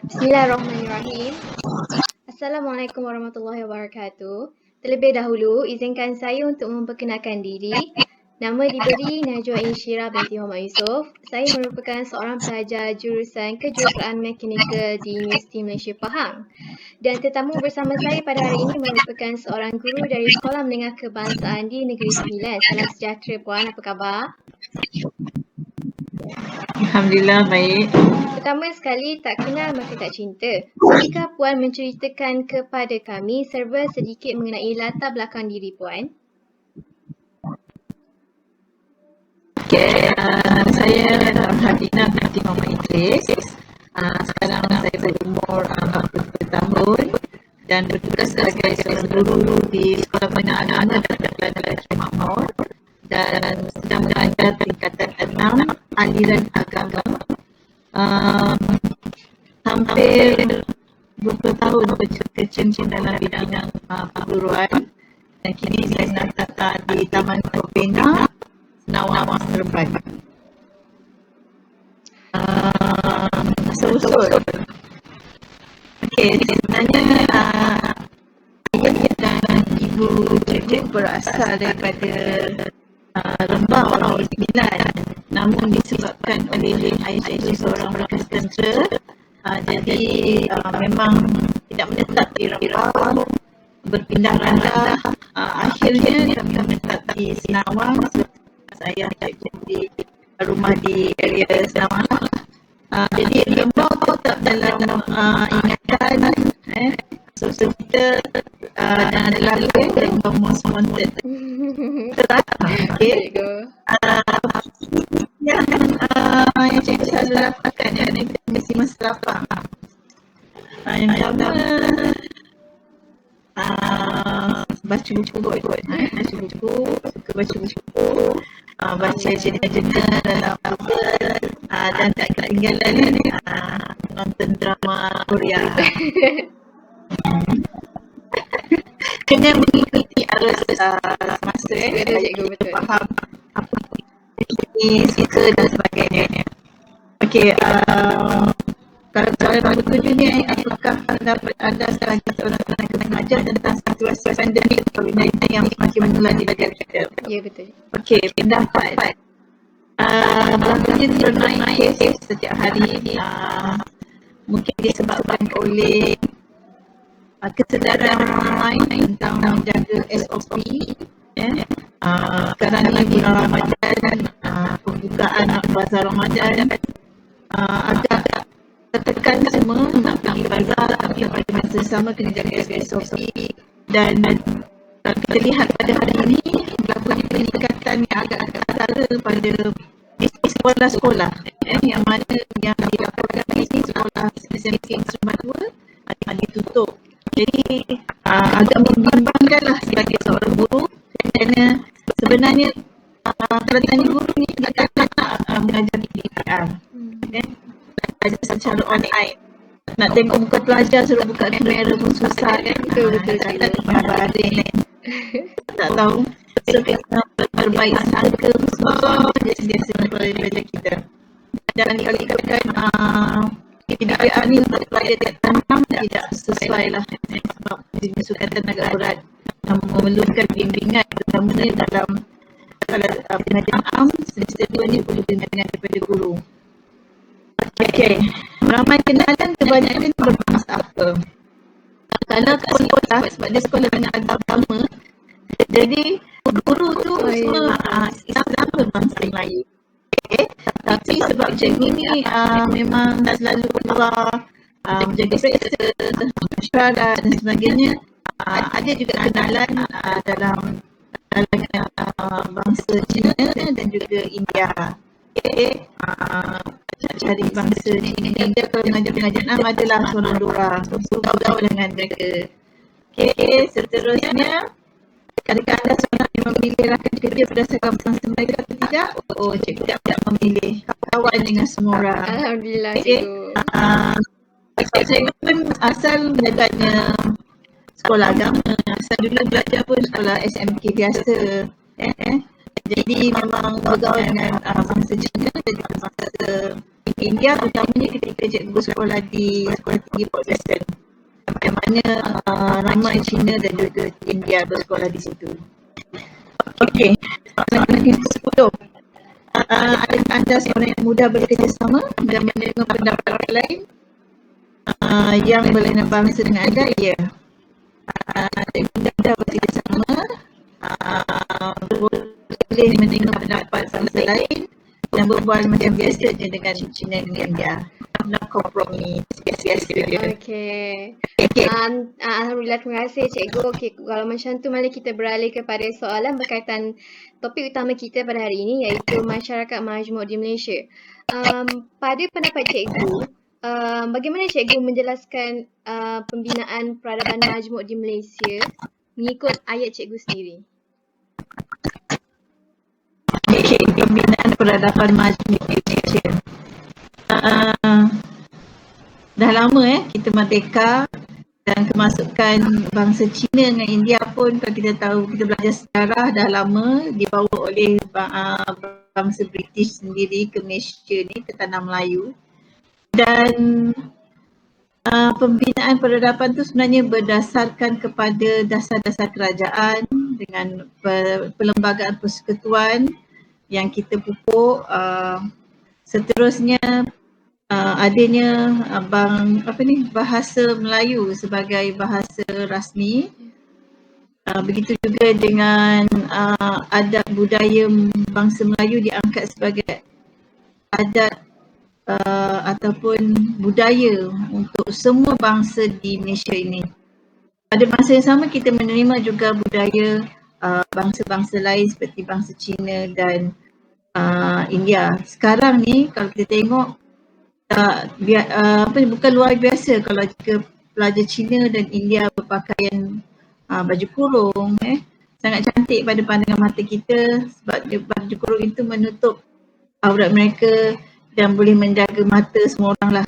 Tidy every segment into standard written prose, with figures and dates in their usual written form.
Bismillahirrahmanirrahim. Assalamualaikum warahmatullahi wabarakatuh. Terlebih dahulu, izinkan saya untuk memperkenalkan diri. Nama diberi Najwa Insyirah binti Muhammad Yusof. Saya merupakan seorang pelajar jurusan Kejuruteraan Mekanikal di Universiti Malaysia Pahang. Dan tetamu bersama saya pada hari ini merupakan seorang guru dari Sekolah Menengah Kebangsaan di Negeri Sembilan. Salam sejahtera Puan, apa khabar? Alhamdulillah baik. Pertama sekali, tak kenal maka tak cinta. Sudikah Puan menceritakan kepada kami serba sedikit mengenai latar belakang diri Puan? Okay, saya Hadina binti Muhammad Idris. Sekarang saya berumur 40 tahun dan bertugas sebagai seorang guru di Sekolah Menengah Anak-anak dan Pelajar Makmur dan sedang mengajar tingkatan 6 aliran agama. Hampir 20 tahun berkecimpung dalam bidang perguruan dan kini saya sedang tata di Taman Kopena, Senawang, Seremban. Usul. Okey, sebenarnya ayah dan ibu cikgu berasal daripada Rembang Negeri Sembilan. Namun disebabkan oleh ayah cikgu seorang bekas tentera, jadi memang tidak menetap di Rembang, berpindah randah. Akhirnya kami menetap di Senawang. Saya cikgu di rumah di area Senawang. Jadi Rembang tetap dalam ingatan. So kita dan adalah Rembang Most Wanted. Okay. Yang cikgu selalu laporkan yang mesti masa lapang. Yang pertama baca buku kot. Baca buku, suka baca buku, baca cerita-cerita dalam novel dan tak ketinggalan nonton drama Korea. Kena mengikuti arus masa Betul cikgu, betul. faham apa ini suka dan sebagainya. Okey, kalau soalan nombor 7 ni, apakah pendapat anda sebagai seorang tenaga pengajar tentang situasi pandemik COVID-19 yang semakin menular di negara kita? Ya, betul. Okey, pendapat. Berlakunya turun kes setiap hari mungkin disebabkan oleh kesedaran orang ramai tentang menjaga SOP. Sekarang ni bulan Ramadan, pembukaan bazar Ramadan, agak tertekan semua nak pergi bazar, tapi pada masa sama kena jaga SOP. Dan kalau kita lihat pada hari ini, berlakunya peningkatan yang agak ketara pada sekolah-sekolah yang mana yang dilaporkan ini sekolah SMK Seremban 2 ditutup. Jadi agak membimbangkanlah sebagai seorang guru, kerana sebenarnya kalau tanya guru ni tidak nak mengajar di PPR, belajar secara online. Nak tengok muka pelajar suruh buka kamera pun susah kan. Betul Tak baring, tak tahu. So kita berbaik sangka semua biasa-biasa pelajar kita. Dan kalau dikatakan PPR ni untuk pelajar tanam tidak sesuai lah, sebab jenis sukan tenaga berat memerlukan bimbingan, terutamanya dalam kalau pengajian am, semester 2 ni perlu bimbingan daripada guru. Okey, ramai kenalan kebanyakan bermaksud apa? Kalau sekolah, sebab dia sekolah dengan agama, jadi guru tu semua Islam berbangsa Melayu. Okay. Tapi sebab cikgu ni memang selalu keluar menjaga sektor, masyarakat dan sebagainya, ada juga kenalan dalam bangsa Cina dan juga India. Okay. Cari bangsa Cina India, kalau mengajar adalah seorang dua, so bergaul dengan mereka. Okay, seterusnya, adakah anda seorang yang memilih rakan kerja berdasarkan bangsa mereka atau tidak? Cikgu tidak memilih, kawan dengan semua orang. Alhamdulillah cikgu. Cikgu pun asal belajarnya sekolah agama, asal dulu belajar pun sekolah SMK biasa. Jadi memang bergaul dengan bangsa Cina dan juga bangsa India, utamanya ketika cikgu sekolah di Sekolah Tinggi Port Western, yang mana ramai Cina dan juga India bersekolah di situ. Okey, soalan yang ke-10. Adakah anda seorang yang mudah bekerjasama dan menerima pendapat orang lain yang berlainan bangsa dengan anda? Ya. Mudah bekerjasama, boleh menerima pendapat bangsa lain dan berbual macam biasa je dengan Cina dengan India. No kompromi, biasa-biasa je. Okey. Okay. Alhamdulillah, terima kasih cikgu. Okey, kalau macam tu mari kita beralih kepada soalan berkaitan topik utama kita pada hari ini, iaitu masyarakat majmuk di Malaysia. Pada pendapat cikgu, bagaimana cikgu menjelaskan pembinaan peradaban majmuk di Malaysia mengikut ayat cikgu sendiri? Okey, pembinaan peradaban majmuk di Malaysia. Dah lama kita merdeka, dan kemasukan bangsa Cina dengan India pun, kalau kita tahu, kita belajar sejarah, dah lama dibawa oleh bangsa British sendiri ke Malaysia ni, ke tanah Melayu. Dan pembinaan peradaban tu sebenarnya berdasarkan kepada dasar-dasar kerajaan dengan perlembagaan persekutuan yang kita pupuk. Seterusnya adanya bahasa Melayu sebagai bahasa rasmi. Begitu juga dengan adat budaya bangsa Melayu diangkat sebagai adat ataupun budaya untuk semua bangsa di Malaysia ini. Pada masa yang sama kita menerima juga budaya bangsa-bangsa lain seperti bangsa Cina dan India. Sekarang ni kalau kita tengok bukan luar biasa kalau jika pelajar Cina dan India berpakaian baju kurung, sangat cantik pada pandangan mata kita sebab baju kurung itu menutup aurat mereka dan boleh menjaga mata semua orang lah.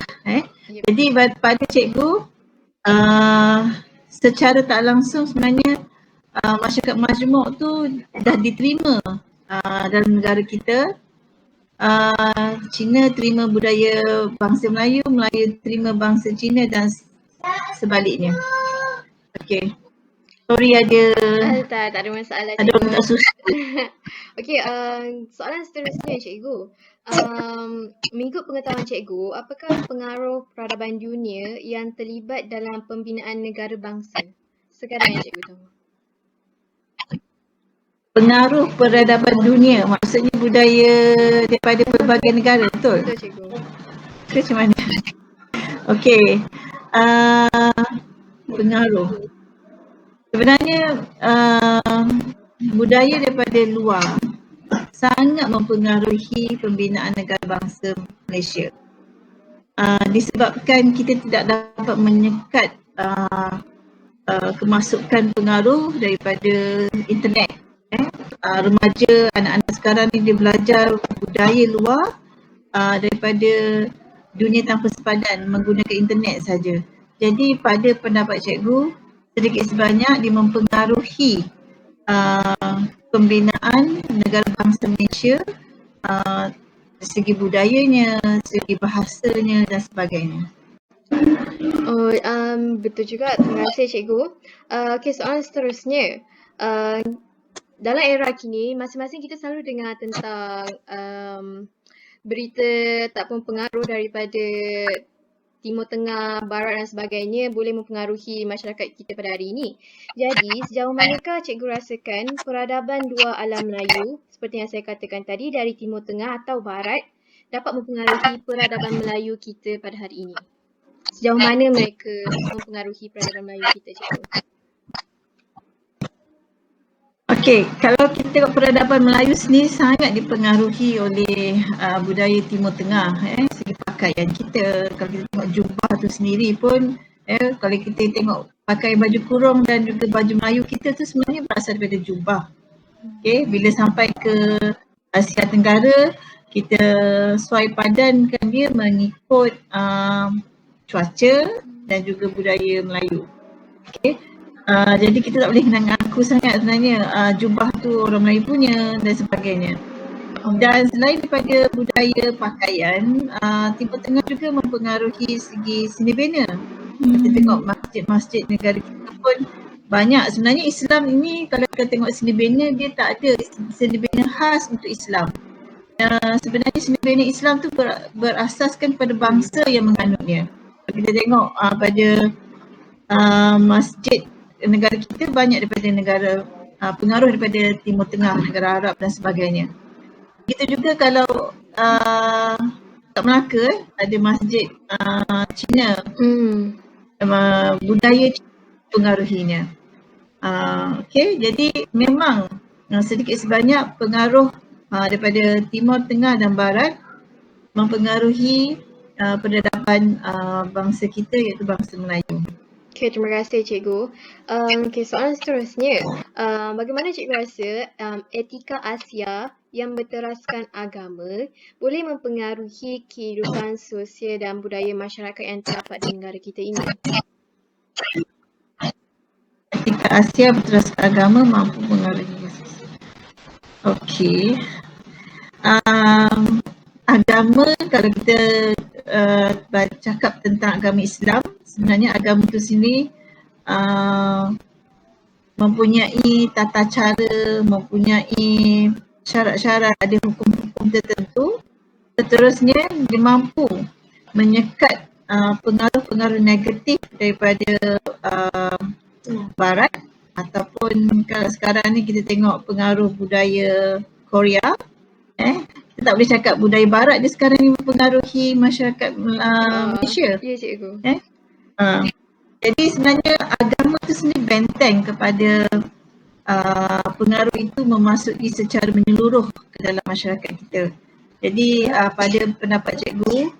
Jadi pada cikgu, secara tak langsung sebenarnya masyarakat majmuk tu dah diterima dalam negara kita. Cina terima budaya bangsa Melayu, Melayu terima bangsa Cina dan sebaliknya. Okey. Sorry ada Tak ada masalah, ada cikgu. orang tak susah. Okey, soalan seterusnya cikgu. Mengikut pengetahuan cikgu, apakah pengaruh peradaban dunia yang terlibat dalam pembinaan negara bangsa? Sekarang yang cikgu tahu. Pengaruh peradaban dunia, maksudnya budaya daripada pelbagai negara, betul? Betul cikgu. Ke macam mana? Okey. Pengaruh. Sebenarnya budaya daripada luar sangat mempengaruhi pembinaan negara bangsa Malaysia. Disebabkan kita tidak dapat menyekat kemasukan pengaruh daripada internet. Remaja, anak-anak sekarang ni dia belajar budaya luar daripada dunia tanpa sepadan menggunakan internet saja. Jadi pada pendapat cikgu, sedikit sebanyak dia mempengaruhi pembinaan negara bangsa Malaysia dari segi budayanya, segi bahasanya dan sebagainya. Oh, betul juga. Terima kasih cikgu. Okey, soalan seterusnya. Dalam era kini, masing-masing kita selalu dengar tentang berita ataupun pengaruh daripada Timur Tengah, Barat dan sebagainya boleh mempengaruhi masyarakat kita pada hari ini. Jadi, sejauh manakah cikgu rasakan peradaban dua alam Melayu, seperti yang saya katakan tadi, dari Timur Tengah atau Barat, dapat mempengaruhi peradaban Melayu kita pada hari ini? Sejauh mana mereka mempengaruhi peradaban Melayu kita, cikgu? Okey, kalau kita tengok peradaban Melayu sendiri sangat dipengaruhi oleh budaya Timur Tengah. Segi pakaian kita, kalau kita tengok jubah tu sendiri pun, kalau kita tengok pakai baju kurung dan juga baju Melayu kita tu sebenarnya berasal daripada jubah. Okey, bila sampai ke Asia Tenggara, kita suai padankan dia mengikut cuaca dan juga budaya Melayu. Okey. Jadi kita tak boleh mengaku sangat sebenarnya jubah tu orang Melayu punya dan sebagainya. Dan selain daripada budaya pakaian, Timur Tengah juga mempengaruhi segi seni bina. Kita tengok masjid-masjid negara kita pun banyak. Sebenarnya Islam ini kalau kita tengok seni bina, dia tak ada seni bina khas untuk Islam. Sebenarnya seni bina Islam tu berasaskan pada bangsa yang menganutnya. Kalau kita tengok pada masjid negara kita banyak daripada negara pengaruh daripada Timur Tengah, negara Arab dan sebagainya. Begitu juga kalau kat Melaka ada masjid Cina, budaya pengaruhinya. Okay, jadi memang sedikit sebanyak pengaruh daripada Timur Tengah dan Barat mempengaruhi peradaban bangsa kita iaitu bangsa Melayu. Okay, terima kasih Cikgu. Okay, soalan seterusnya. Bagaimana Cikgu rasa etika Asia yang berteraskan agama boleh mempengaruhi kehidupan sosial dan budaya masyarakat yang terdapat di negara kita ini? Etika Asia berteraskan agama mampu mempengaruhi. Okey. Agama, kalau kita cakap tentang agama Islam, sebenarnya agama itu sendiri mempunyai tata cara, mempunyai syarat-syarat, ada hukum-hukum tertentu. Seterusnya, dia mampu menyekat pengaruh-pengaruh negatif daripada Barat, ataupun kalau sekarang ni kita tengok pengaruh budaya Korea. Kita tak boleh cakap budaya Barat dia sekarang ni mempengaruhi masyarakat Malaysia. Ya Cikgu. Jadi sebenarnya agama tu sendiri benteng kepada pengaruh itu memasuki secara menyeluruh ke dalam masyarakat kita. Jadi pada pendapat cikgu,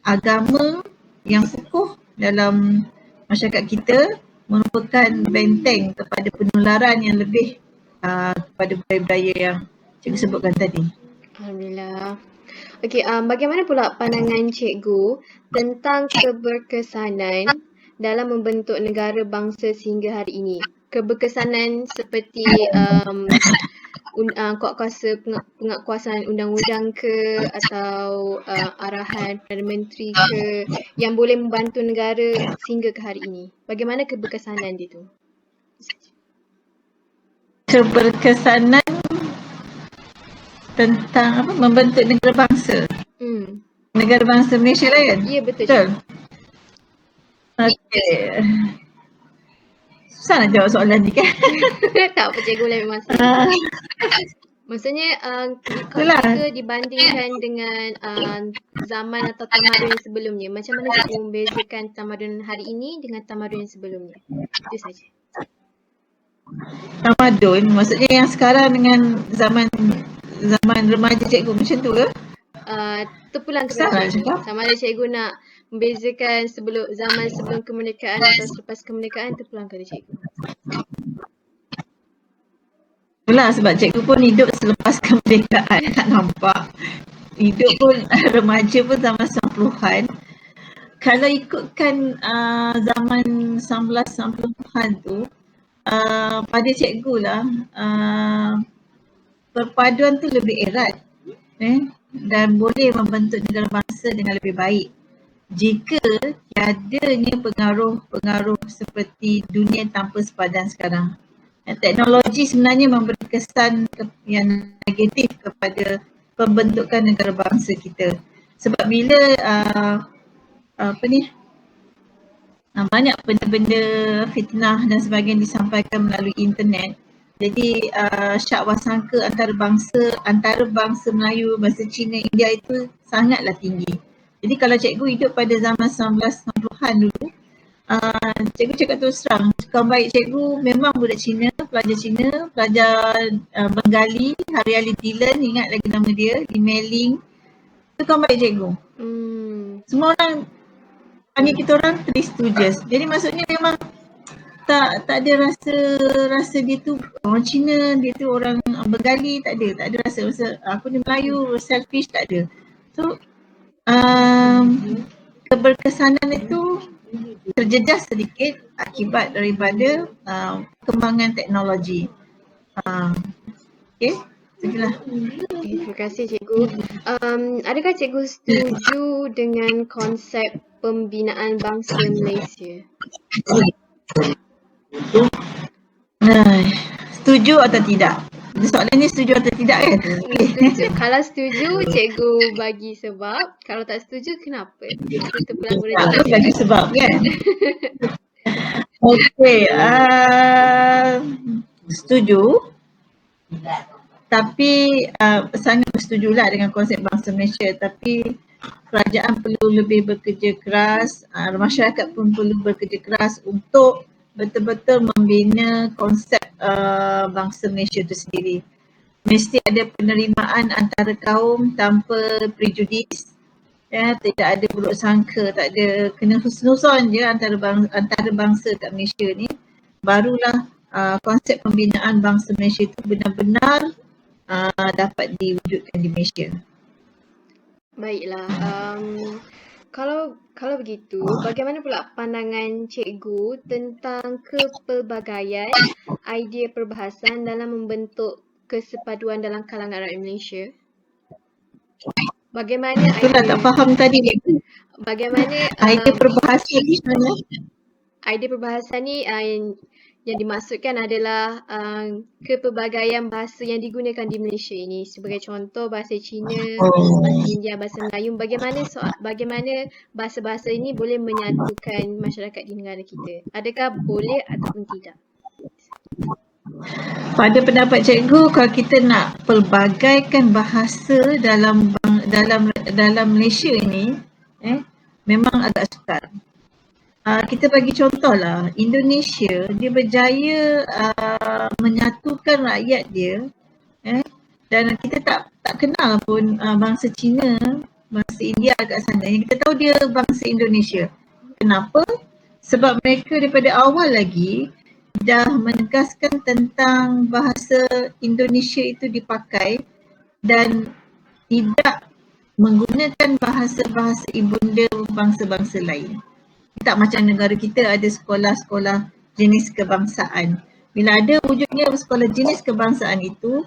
agama yang kukuh dalam masyarakat kita merupakan benteng kepada penularan yang lebih kepada budaya-budaya yang cikgu sebutkan tadi. Alhamdulillah. Okey, bagaimana pula pandangan cikgu tentang keberkesanan dalam membentuk negara bangsa sehingga hari ini? Keberkesanan seperti penguatkuasaan undang-undang ke atau arahan Perdana Menteri ke yang boleh membantu negara sehingga ke hari ini. Bagaimana keberkesanan dia tu? Keberkesanan tentang apa? Membentuk negara bangsa. Negara bangsa Malaysia lah kan? Ya, betul. Okey. Susah nak jawab soalan ni kan? Tak apa, cikgu boleh masa. Maksudnya jika dibandingkan dengan zaman atau tamadun yang sebelumnya, macam mana cikgu membezakan tamadun hari ini dengan tamadun yang sebelumnya? Itu saja. Tamadun maksudnya yang sekarang dengan zaman remaja cikgu macam tu ke? Terpulang kepada cikgu. Sama ada cikgu nak membezakan zaman sebelum kemerdekaan atau selepas kemerdekaan, terpulang kepada cikgu. Itulah sebab cikgu pun hidup selepas kemerdekaan, tak nampak. Hidup pun remaja pun zaman 90-an. Kalau ikutkan zaman 1990-an tu, pada cikgu lah, perpaduan tu lebih erat dan boleh membentuk negara bangsa dengan lebih baik jika tiadanya pengaruh-pengaruh seperti dunia tanpa sepadan sekarang. Teknologi sebenarnya memberi kesan yang negatif kepada pembentukan negara bangsa kita. Sebab bila banyak benda-benda fitnah dan sebagainya disampaikan melalui internet, jadi syak wasangka antara bangsa Melayu, bangsa Cina, India itu sangatlah tinggi. Jadi kalau cikgu hidup pada zaman 1990-an dulu, cikgu cakap terus terang, kawan baik cikgu memang budak Cina, pelajar Bengali, Hari Ali Dillon, ingat lagi nama dia, Lee Mei-ling. Itu kawan baik cikgu. Semua orang panggil kita orang Three Stooges. Jadi maksudnya memang tak ada rasa dia tu orang Cina, dia tu orang Bengali, tak ada rasa aku ni Melayu, selfish, tak ada. So keberkesanan itu terjejas sedikit akibat daripada kembangan teknologi. Okay. Itulah. Okay, terima kasih cikgu. Adakah cikgu setuju dengan konsep pembinaan bangsa Malaysia? Nah, setuju atau tidak? Soalan ni setuju atau tidak kan? Setuju. Kalau setuju, cikgu bagi sebab. Kalau tak setuju, kenapa? Kita pulang boleh dengar Tak bagi cikgu. sebab kan? Okey, setuju. Tapi sangat bersetujulah dengan konsep bangsa Malaysia, tapi kerajaan perlu lebih bekerja keras, masyarakat pun perlu bekerja keras untuk betul-betul membina konsep bangsa Malaysia itu sendiri. Mesti ada penerimaan antara kaum tanpa prejudis, ya, tidak ada buruk sangka, tak ada kena husnuzon je antara bangsa kat Malaysia ni. Barulah konsep pembinaan bangsa Malaysia itu benar-benar dapat diwujudkan di Malaysia. Baiklah. Kalau begitu, bagaimana pula pandangan cikgu tentang kepelbagaian idea perbahasan dalam membentuk kesepaduan dalam kalangan rakyat Malaysia? Bagaimana Itulah tak faham tadi. bagaimana Idea perbahasan ni sebenarnya. idea perbahasan ni yang dimaksudkan adalah kepelbagaian bahasa yang digunakan di Malaysia ini. Sebagai contoh, bahasa Cina, bahasa India, bahasa Melayu. Bagaimana bahasa-bahasa ini boleh menyatukan masyarakat di negara kita? Adakah boleh ataupun tidak? Pada pendapat cikgu, kalau kita nak pelbagaikan bahasa dalam Malaysia ini, memang agak sukar. Kita bagi contohlah, Indonesia dia berjaya menyatukan rakyat dia, dan kita tak kenal pun bangsa Cina, bangsa India kat sana. Yang kita tahu dia bangsa Indonesia. Kenapa? Sebab mereka daripada awal lagi dah menegaskan tentang bahasa Indonesia itu dipakai dan tidak menggunakan bahasa-bahasa ibunda bangsa-bangsa lain. Tak macam negara kita ada sekolah-sekolah jenis kebangsaan. Bila ada wujudnya sekolah jenis kebangsaan itu,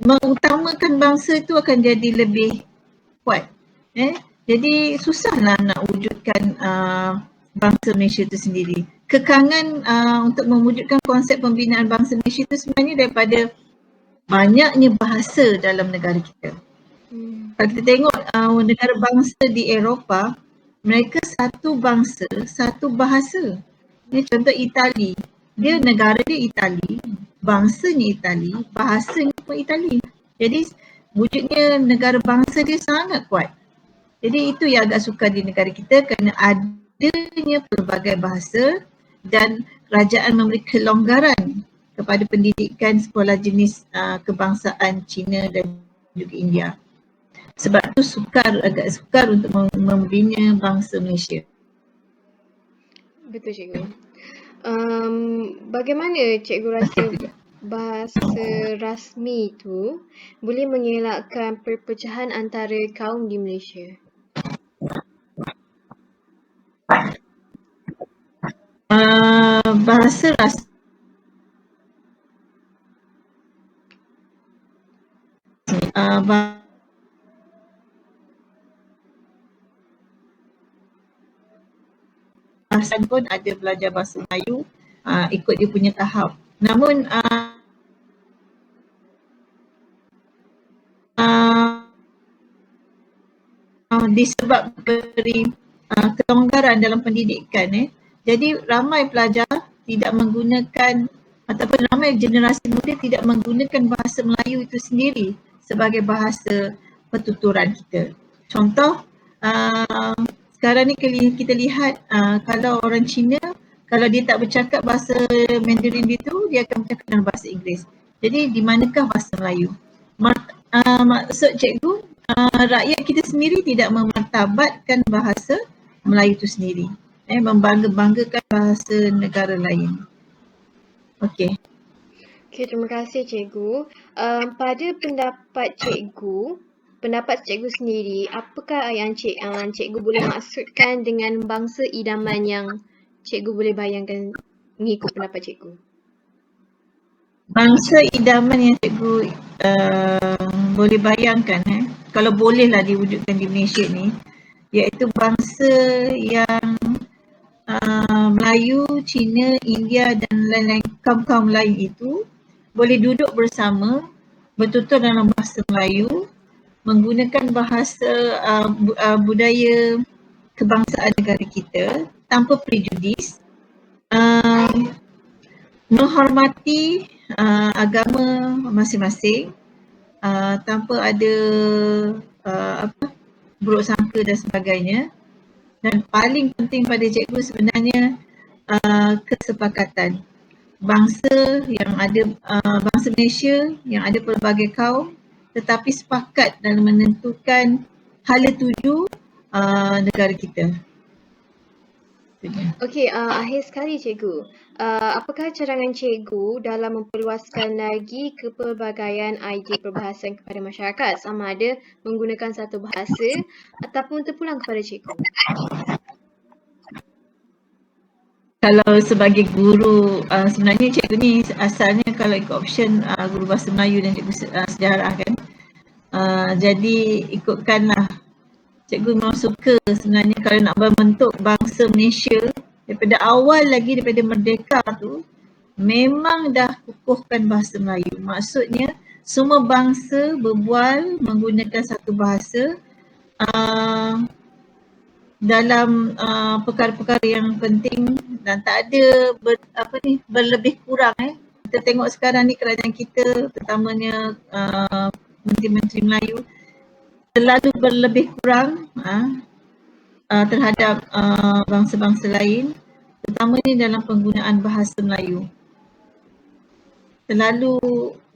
mengutamakan bangsa itu akan jadi lebih kuat. Jadi susahlah nak wujudkan bangsa Malaysia itu sendiri. Kekangan untuk mewujudkan konsep pembinaan bangsa Malaysia itu sebenarnya daripada banyaknya bahasa dalam negara kita. Kalau kita tengok negara bangsa di Eropah, mereka satu bangsa, satu bahasa. Contoh Itali, dia negara dia Itali, bangsanya Itali, bahasanya pun Itali. Jadi wujudnya negara bangsa dia sangat kuat. Jadi itu yang agak sukar di negara kita kerana adanya pelbagai bahasa dan kerajaan memberi kelonggaran kepada pendidikan sekolah jenis kebangsaan Cina dan juga India. Sebab tu agak sukar untuk membina bangsa Malaysia. Betul cikgu. Bagaimana cikgu rasa bahasa rasmi itu boleh mengelakkan perpecahan antara kaum di Malaysia? Bahasa rasmi bahasa pun ada belajar bahasa Melayu ikut dia punya tahap. Namun disebab beri kelonggaran dalam pendidikan, jadi ramai pelajar tidak menggunakan ataupun ramai generasi muda tidak menggunakan bahasa Melayu itu sendiri sebagai bahasa pertuturan kita. Contoh, sekarang ni kita lihat kalau orang Cina, kalau dia tak bercakap bahasa Mandarin itu, dia akan bercakap dalam bahasa Inggeris. Jadi di manakah bahasa Melayu? Maksud cikgu, rakyat kita sendiri tidak memartabatkan bahasa Melayu itu sendiri. Membangga-banggakan bahasa negara lain. Okey. Okey, terima kasih cikgu. Pada pendapat cikgu sendiri, apakah yang cikgu boleh maksudkan dengan bangsa idaman yang cikgu boleh bayangkan mengikut pendapat cikgu? Bangsa idaman yang cikgu boleh bayangkan kalau bolehlah diwujudkan di Malaysia ni, iaitu bangsa yang Melayu, Cina, India dan lain-lain kaum-kaum lain itu boleh duduk bersama, bertutur dalam bahasa Melayu, menggunakan bahasa budaya kebangsaan negara kita tanpa prejudis, menghormati agama masing-masing tanpa ada buruk sangka dan sebagainya. Dan paling penting pada cikgu sebenarnya kesepakatan bangsa yang ada, bangsa Malaysia yang ada pelbagai kaum tetapi sepakat dalam menentukan hala tuju negara kita. Okey, akhir sekali cikgu. Apakah cadangan cikgu dalam memperluaskan lagi kepelbagaian idea perbahasan kepada masyarakat, sama ada menggunakan satu bahasa ataupun terpulang kepada cikgu? Kalau sebagai guru, sebenarnya cikgu ni asalnya kalau ikut option guru bahasa Melayu dan cikgu sejarah kan. Jadi ikutkanlah, cikgu memang suka sebenarnya kalau nak membentuk bangsa Malaysia daripada awal lagi, daripada merdeka tu memang dah kukuhkan bahasa Melayu. Maksudnya semua bangsa berbual menggunakan satu bahasa dalam perkara-perkara yang penting dan tak ada berlebih kurang. Kita tengok sekarang ni kerajaan kita, terutamanya menteri-menteri Melayu terlalu berlebih kurang terhadap bangsa-bangsa lain, terutamanya dalam penggunaan bahasa Melayu. Terlalu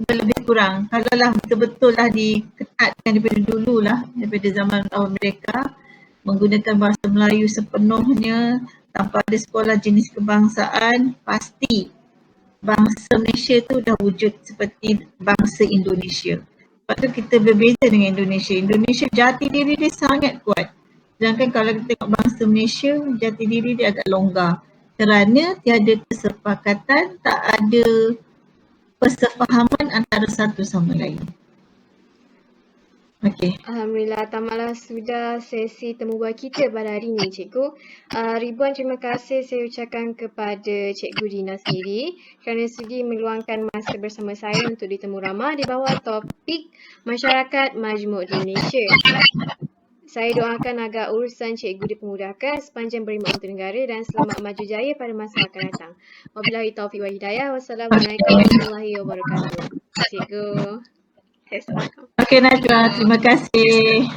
berlebih kurang. Kalaulah betul-betul lah diketatkan daripada dulu lah, daripada zaman awal mereka, menggunakan bahasa Melayu sepenuhnya tanpa ada sekolah jenis kebangsaan, pasti bangsa Malaysia tu dah wujud seperti bangsa Indonesia. Sebab tu kita berbeza dengan Indonesia. Indonesia jati diri dia sangat kuat. Sedangkan kalau kita tengok bangsa Malaysia, jati diri dia agak longgar. Kerana tiada kesepakatan, tak ada persefahaman antara satu sama lain. Okey. Alhamdulillah, tamatlah sudah sesi temu bual kita pada hari ini, cikgu. Ribuan terima kasih saya ucapkan kepada Cikgu Dina sendiri kerana sudi meluangkan masa bersama saya untuk ditemu ramah di bawah topik Masyarakat Majmuk di Malaysia. Saya doakan agar urusan cikgu dipermudahkan sepanjang berkhidmat untuk negara dan selamat maju jaya pada masa akan datang. Wabillahi taufiq wal hidayah. Wassalamualaikum warahmatullahi wabarakatuh. Cikgu. Okey Najwa, terima kasih.